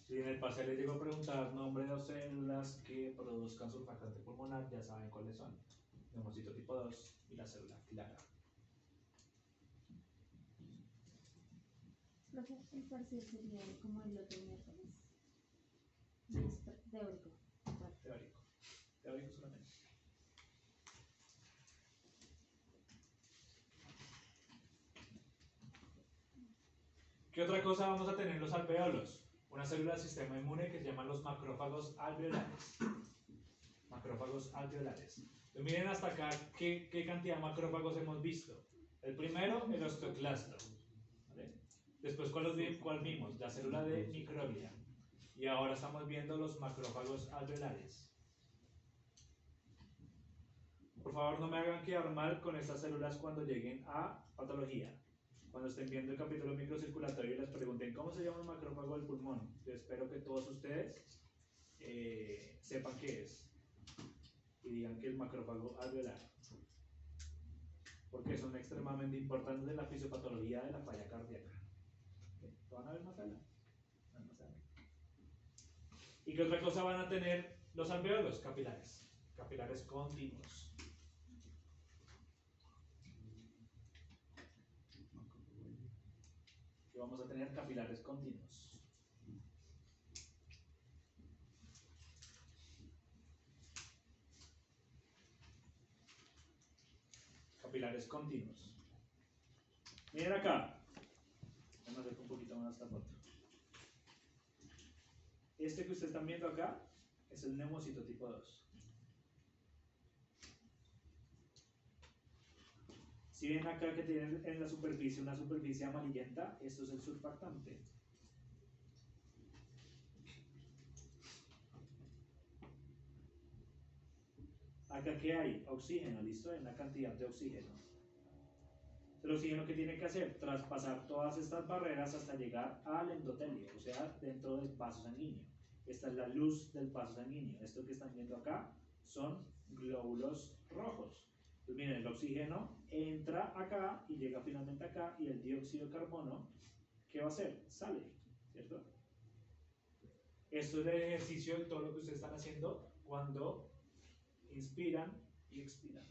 Si en el parcial les llego a preguntar nombre de células que produzcan surfactante pulmonar, ya saben cuáles son. Neumocito tipo 2 y la célula clara. Profe, el parcial sería como el otro miércoles. Sí. Más teórico. Teórico. Teórico solamente. ¿Qué otra cosa vamos a tener en los alveolos? Una célula del sistema inmune que se llaman los macrófagos alveolares. Macrófagos alveolares. Entonces, miren hasta acá qué cantidad de macrófagos hemos visto. El primero, el osteoclasto. ¿Vale? Después, ¿cuál vimos? La célula de microglia. Y ahora estamos viendo los macrófagos alveolares. Por favor, no me hagan quedar mal con estas células cuando lleguen a patología. Cuando estén viendo el capítulo microcirculatorio y les pregunten cómo se llama un macrófago del pulmón, yo espero que todos ustedes sepan qué es y digan que es macrófago alveolar, porque son extremadamente importantes en la fisiopatología de la falla cardíaca. ¿Lo van a ver más adelante? ¿Y qué otra cosa van a tener los alveolos? Capilares. Capilares continuos. Y vamos a tener capilares continuos. Capilares continuos. Miren acá. Vamos a hacer un poquito más esta foto. Este que ustedes están viendo acá es el neumocito tipo 2. Si ven acá que tienen en la superficie una superficie amarillenta, esto es el surfactante. Acá ¿qué hay? Oxígeno, ¿listo? Hay una cantidad de oxígeno. El oxígeno que tiene que hacer, traspasar todas estas barreras hasta llegar al endotelio, o sea, dentro del vaso sanguíneo. Esta es la luz del vaso sanguíneo. Esto que están viendo acá son glóbulos rojos. Entonces miren, el oxígeno entra acá y llega finalmente acá, y el dióxido de carbono, ¿qué va a hacer? Sale, ¿cierto? Esto es el ejercicio de todo lo que ustedes están haciendo cuando inspiran y expiran.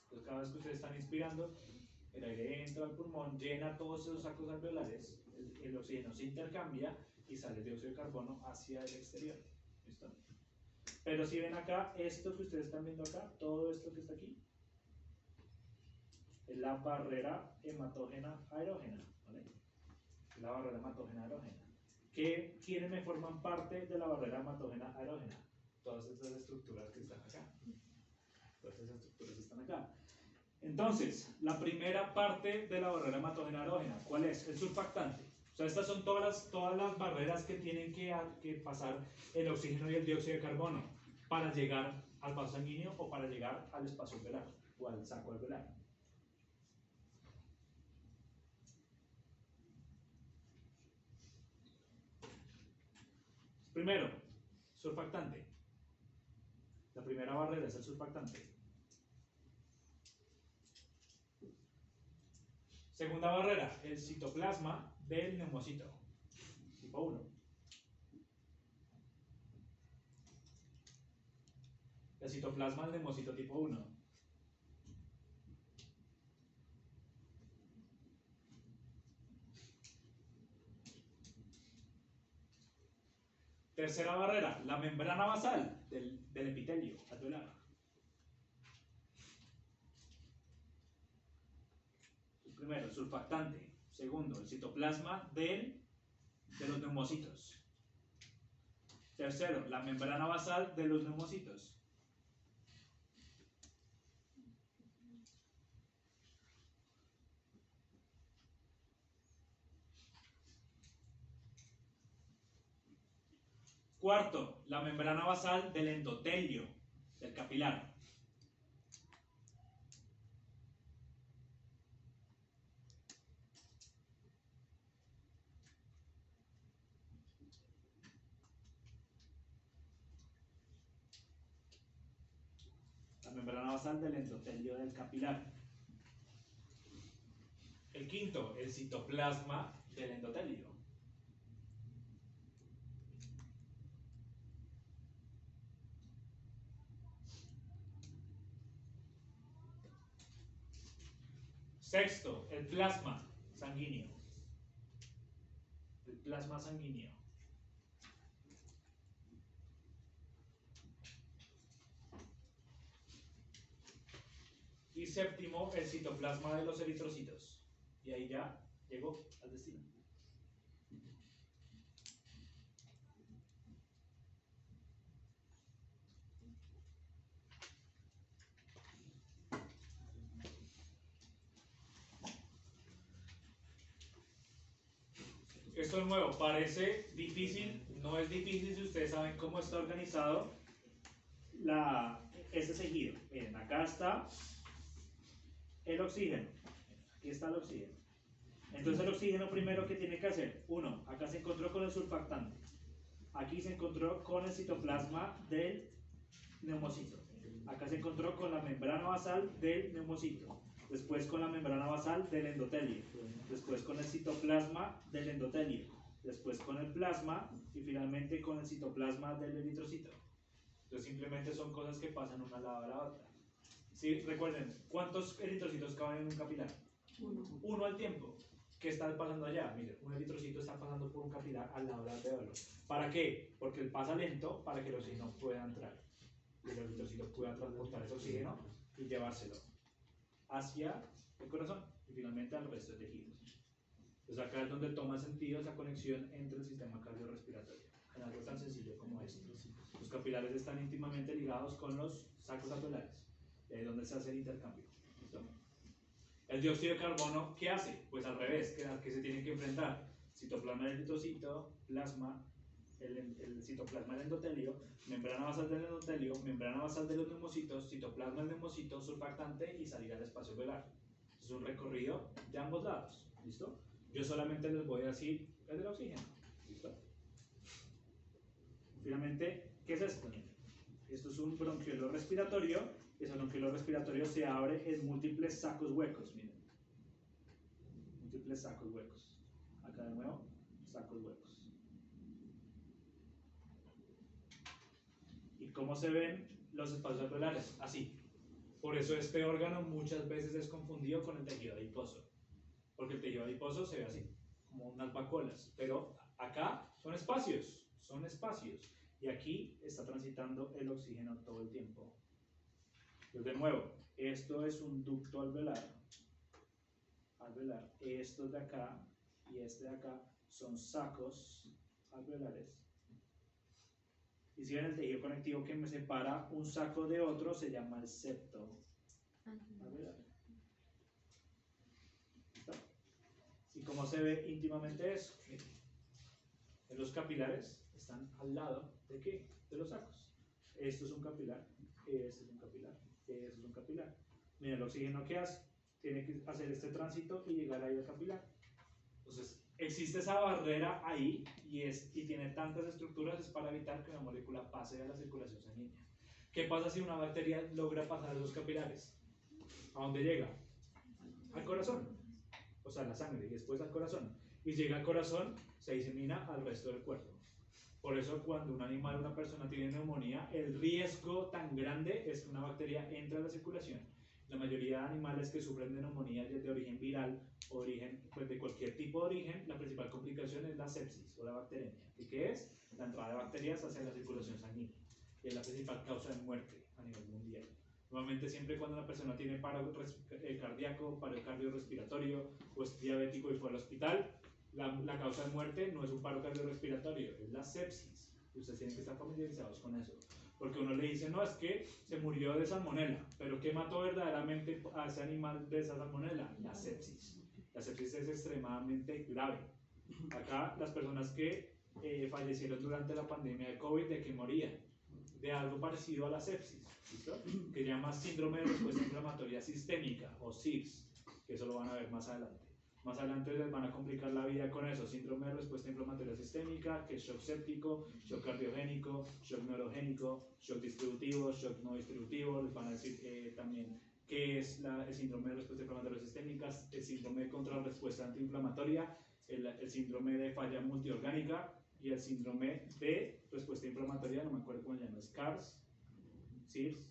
Entonces, cada vez que ustedes están inspirando, el aire entra al pulmón, llena todos esos sacos alveolares, el oxígeno se intercambia y sale el dióxido de carbono hacia el exterior. ¿Listo? Pero si ven acá, esto que ustedes están viendo acá, todo esto que está aquí, es la barrera hematógena aerógena. ¿Vale? La barrera hematógena aerógena. ¿Quiénes me forman parte de la barrera hematógena aerógena? Todas estas estructuras que están acá. Todas esas estructuras están acá. Entonces, la primera parte de la barrera hematógena aerógena, ¿cuál es? El surfactante. O sea, estas son todas las barreras que tienen que pasar el oxígeno y el dióxido de carbono para llegar al vaso sanguíneo o para llegar al espacio alveolar o al saco alveolar. Primero, surfactante. La primera barrera es el surfactante. Segunda barrera, el citoplasma del neumocito, tipo 1. El citoplasma del neumocito tipo 1. Tercera barrera, la membrana basal del epitelio alveolar. Primero, el surfactante. Segundo, el citoplasma de los neumocitos. Tercero, la membrana basal de los neumocitos. Cuarto, la membrana basal del endotelio, del capilar. La membrana basal del endotelio del capilar. El quinto, el citoplasma del endotelio. Sexto, el plasma sanguíneo. El plasma sanguíneo. Y séptimo, el citoplasma de los eritrocitos. Y ahí ya llegó al destino. Esto es nuevo, parece difícil, no es difícil si ustedes saben cómo está organizado este tejido. Miren, acá está el oxígeno. Aquí está el oxígeno. Entonces el oxígeno primero que tiene que hacer, uno, acá se encontró con el surfactante. Aquí se encontró con el citoplasma del neumocito. Acá se encontró con la membrana basal del neumocito. Después con la membrana basal del endotelio. Después con el citoplasma del endotelio. Después con el plasma y finalmente con el citoplasma del eritrocito. Entonces simplemente son cosas que pasan una al lado de la otra. ¿Sí? Recuerden, ¿cuántos eritrocitos caben en un capilar? Uno al tiempo. ¿Qué está pasando allá? Miren, un eritrocito está pasando por un capilar al lado del alveolo. ¿Para qué? Porque él pasa lento para que el oxígeno pueda entrar. Y el eritrocito pueda transportar ese oxígeno y llevárselo hacia el corazón y finalmente al resto de tejidos. Entonces acá es donde toma sentido esa conexión entre el sistema cardiorrespiratorio. En algo tan sencillo como esto. Los capilares están íntimamente ligados con los sacos alveolares. Y ahí es donde se hace el intercambio. ¿Listo? El dióxido de carbono, ¿qué hace? Pues al revés, ¿qué se tiene que enfrentar? Citoplasma del eritrocito, plasma, el citoplasma del endotelio, membrana basal del endotelio, membrana basal de los neumocitos, citoplasma del neumocito, surfactante y salir al espacio alveolar. Es un recorrido de ambos lados. ¿Listo? Yo solamente les voy a decir el del oxígeno. ¿Listo? Finalmente, ¿qué es esto? Esto es un bronquiolo respiratorio. Ese bronquiolo respiratorio se abre en múltiples sacos huecos. Miren. Múltiples sacos huecos. Acá de nuevo, sacos huecos. ¿Y cómo se ven los espacios alveolares? Así. Por eso este órgano muchas veces es confundido con el tejido adiposo. Porque el tejido adiposo se ve así, como unas vacuolas. Pero acá son espacios. Son espacios. Y aquí está transitando el oxígeno todo el tiempo. Entonces, de nuevo, esto es un ducto alveolar. Estos de acá y este de acá son sacos alveolares. Y si ven el tejido conectivo que me separa un saco de otro, se llama el septo alveolar. ¿Listo? ¿Y cómo se ve íntimamente eso? En los capilares están al lado de ¿qué? De los sacos. Esto es un capilar, este es un capilar, este es un capilar. Mira, el oxígeno ¿qué hace? Tiene que hacer este tránsito y llegar ahí al capilar. Entonces, existe esa barrera ahí y tiene tantas estructuras es para evitar que una molécula pase a la circulación sanguínea. ¿Qué pasa si una bacteria logra pasar esos capilares? ¿A dónde llega? Al corazón. O sea, la sangre y después al corazón. Y llega al corazón, se disemina al resto del cuerpo. Por eso cuando un animal, una persona tiene neumonía, el riesgo tan grande es que una bacteria entre a la circulación. La mayoría de animales que sufren de neumonía de origen viral o origen, pues de cualquier tipo de origen, la principal complicación es la sepsis o la bacteremia. ¿Y qué es? La entrada de bacterias hacia la circulación sanguínea. Y es la principal causa de muerte a nivel mundial. Normalmente siempre cuando una persona tiene paro cardíaco, paro cardiorrespiratorio o es diabético y fue al hospital, la causa de muerte no es un paro cardiorrespiratorio, es la sepsis. Y ustedes tienen que estar familiarizados con eso. Porque uno le dice, no, es que se murió de salmonela. Pero ¿qué mató verdaderamente a ese animal de esa salmonela? La sepsis. La sepsis es extremadamente grave. Acá las personas que fallecieron durante la pandemia de COVID, ¿de qué morían? De algo parecido a la sepsis, ¿listo? Que se llama síndrome de respuesta inflamatoria sistémica, o SIRS, que eso lo van a ver más adelante. Más adelante les van a complicar la vida con eso, síndrome de respuesta inflamatoria sistémica, que es shock séptico, shock cardiogénico, shock neurogénico, shock distributivo, shock no distributivo. Les van a decir también qué es el síndrome de respuesta inflamatoria sistémica, el síndrome de contrarrespuesta antiinflamatoria, el síndrome de falla multiorgánica y el síndrome de respuesta inflamatoria, no me acuerdo cómo se llama, SCARS, SIRS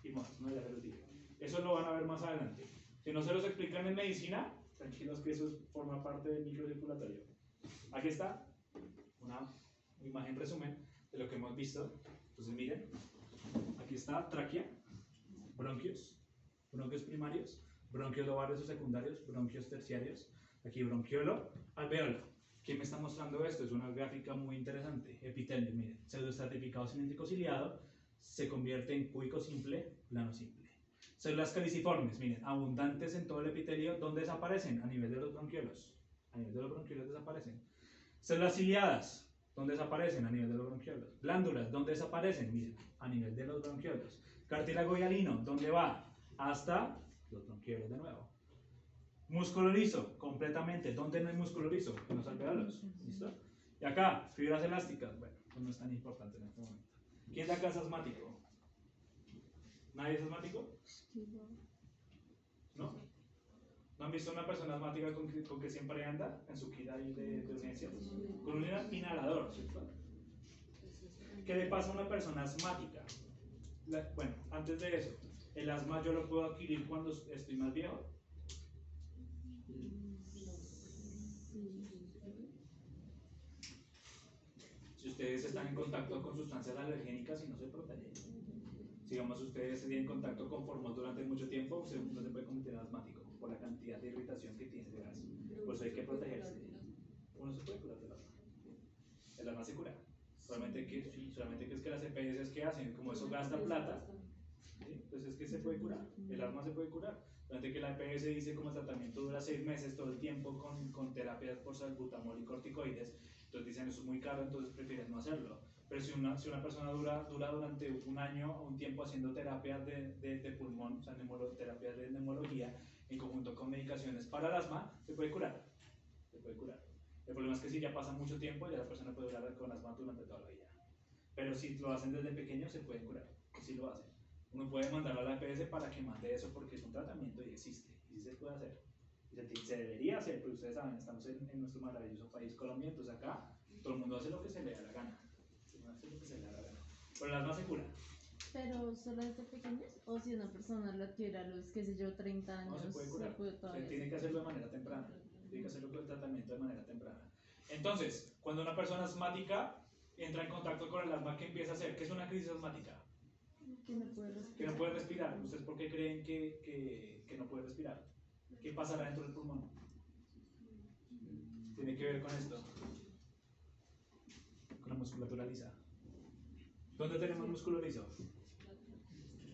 y más, no ya se los digo. Eso lo van a ver más adelante. Si no se los explican en medicina, tranquilos que eso forma parte del microcirculatorio. Aquí está una imagen resumen de lo que hemos visto. Entonces miren, aquí está tráquea, bronquios, bronquios primarios, bronquios lobarios o secundarios, bronquios terciarios, aquí bronquiolo, alveolo. ¿Quién me está mostrando esto? Es una gráfica muy interesante. Epitelio, miren, pseudoestratificado cilíndrico ciliado se convierte en cúbico simple, plano simple. Células caliciformes, miren, abundantes en todo el epitelio, ¿dónde desaparecen? A nivel de los bronquiolos. A nivel de los bronquiolos desaparecen. Células ciliadas, ¿dónde desaparecen? A nivel de los bronquiolos. Glándulas, ¿dónde desaparecen? Miren, a nivel de los bronquiolos. Cartílago hialino, ¿dónde va? Hasta los bronquiolos de nuevo. Músculo liso, completamente. ¿Dónde no hay músculo liso? En los alveolos. ¿Listo? Y acá, fibras elásticas. Bueno, pues no es tan importante en este momento. ¿Quién de acá es asmático? ¿Nadie es asmático? ¿No? ¿No han visto una persona asmática con que siempre anda en su kit ahí de urgencias? Con un inhalador, ¿cierto? ¿Qué le pasa a una persona asmática? Bueno, antes de eso, ¿el asma yo lo puedo adquirir cuando estoy más viejo? Si ustedes están en contacto con sustancias alergénicas y no se protegen, digamos ustedes están en contacto con formol durante mucho tiempo, no se puede convertir en asmático por la cantidad de irritación que tiene ese gas. Por eso hay que protegerse. Uno se puede curar del asma. El asma se cura. Solamente que es que las EPS que hacen, como eso gasta plata, ¿sí? Entonces es que se puede curar. El asma se puede curar. Solamente que la EPS dice como el tratamiento dura 6 meses todo el tiempo con terapias por salbutamol y corticoides. Entonces dicen eso es muy caro, entonces prefieren no hacerlo. Pero si una persona dura durante un año o un tiempo haciendo terapias de pulmón, o sea, terapias de neumología, en conjunto con medicaciones para el asma, se puede curar. Se puede curar. El problema es que si ya pasa mucho tiempo, ya la persona puede durar con asma durante toda la vida. Pero si lo hacen desde pequeño, se pueden curar. Sí lo hacen. Uno puede mandarlo a la EPS para que mande eso porque es un tratamiento y existe. Y sí se puede hacer. Y se debería hacer, pero ustedes saben, estamos en nuestro maravilloso país Colombia, entonces acá todo el mundo hace lo que se le da la gana. Hace lo que se le da la gana. Pero el asma se cura. Pero solo desde pequeños, o si una persona lo adquiere a los, qué sé yo, 30 años, No se puede curar. Se tiene que hacerlo de manera temprana. Tiene que hacerlo con el tratamiento de manera temprana. Entonces, cuando una persona asmática entra en contacto con el asma, ¿qué empieza a hacer? ¿Qué es una crisis asmática? Que no puede respirar. Que no puede respirar. ¿Ustedes por qué creen que no puede respirar? ¿Qué pasará dentro del pulmón? Tiene que ver con esto. Con la musculatura lisa. ¿Dónde tenemos músculo liso?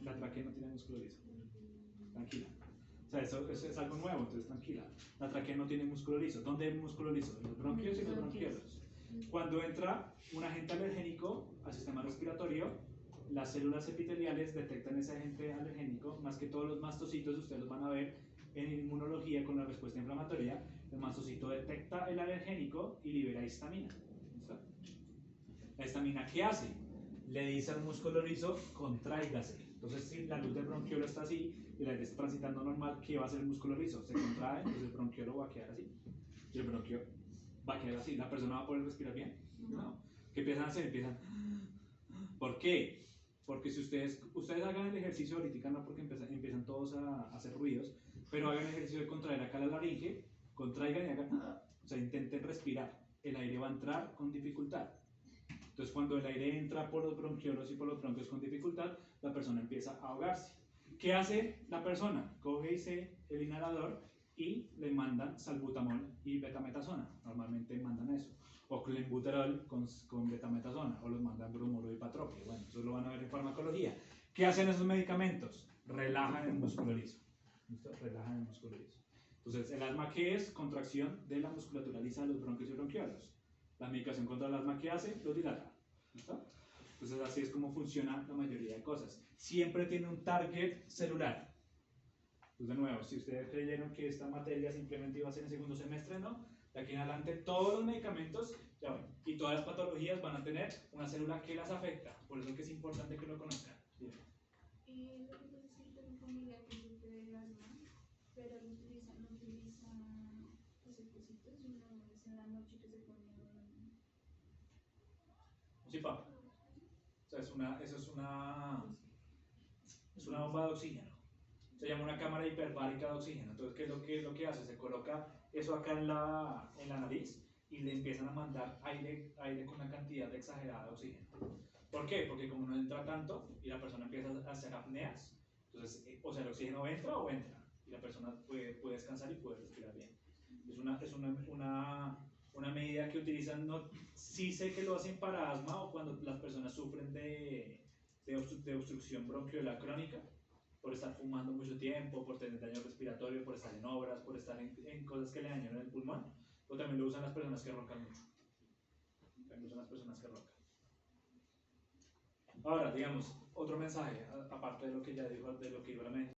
La tráquea no tiene músculo liso. Tranquila. O sea, eso es algo nuevo, entonces tranquila. La tráquea no tiene músculo liso. ¿Dónde hay músculo liso? En los bronquios y los bronquiolos. Cuando entra un agente alergénico al sistema respiratorio, las células epiteliales detectan ese agente alergénico, más que todos los mastocitos, ustedes los van a ver en inmunología con la respuesta inflamatoria. El mastocito detecta el alergénico y libera histamina. ¿Listo? La histamina, ¿qué hace? Le dice al músculo liso, contráigase. Entonces, si la luz del bronquiolo está así y el aire está transitando normal, ¿qué va a hacer el músculo liso? Se contrae, entonces el bronquiolo va a quedar así. Y el bronquio va a quedar así. ¿La persona va a poder respirar bien? No. ¿Qué empiezan a hacer? ¿Por qué? Porque si ustedes hagan el ejercicio ahorita, no porque empiezan todos a hacer ruidos, pero hagan el ejercicio de contraer acá la laringe, contraigan y hagan, o sea, intenten respirar. El aire va a entrar con dificultad. Entonces, cuando el aire entra por los bronquiolos y por los bronquios con dificultad, la persona empieza a ahogarse. ¿Qué hace la persona? Coge el inhalador y le mandan salbutamol y betametasona. Normalmente mandan eso. O clenbuterol con betametasona. O los mandan bromuro y patropio. Bueno, eso lo van a ver en farmacología. ¿Qué hacen esos medicamentos? Relajan el músculo liso. ¿Listo? Relajan el músculo liso. Entonces, ¿el asma qué es? Contracción de la musculatura lisa de los bronquios y bronquiolos. La medicación contra el asma, ¿qué hace? Lo dilata. ¿Listo? Entonces así es como funciona la mayoría de cosas. Siempre tiene un target celular. Pues de nuevo, si ustedes creyeron que esta materia simplemente iba a ser en segundo semestre, no. De aquí en adelante todos los medicamentos ya ven, y todas las patologías van a tener una célula que las afecta. Por eso es que es importante que lo conozcan. Bien. Lo que pasa es que yo tengo familia que sufre de asma, pero no utiliza esos cositos, sino es en la noche que se pone Un CPAP. O sea, eso es una bomba de oxígeno. Se llama una cámara hiperbárica de oxígeno. Entonces, ¿qué es lo que hace? Se coloca eso acá en la nariz y le empiezan a mandar aire con una cantidad exagerada de oxígeno. ¿Por qué? Porque como no entra tanto y la persona empieza a hacer apneas, entonces, o sea, el oxígeno entra o entra y la persona puede descansar y puede respirar bien. Es una medida que utilizan, no, sí sé que lo hacen para asma o cuando las personas sufren de obstrucción bronquiolar crónica, por estar fumando mucho tiempo, por tener daño respiratorio, por estar en obras, por estar en cosas que le dañan el pulmón, o también lo usan las personas que roncan mucho. También lo usan las personas que roncan. Ahora, digamos, otro mensaje, aparte de lo que ya dijo, de lo que iba a la mente.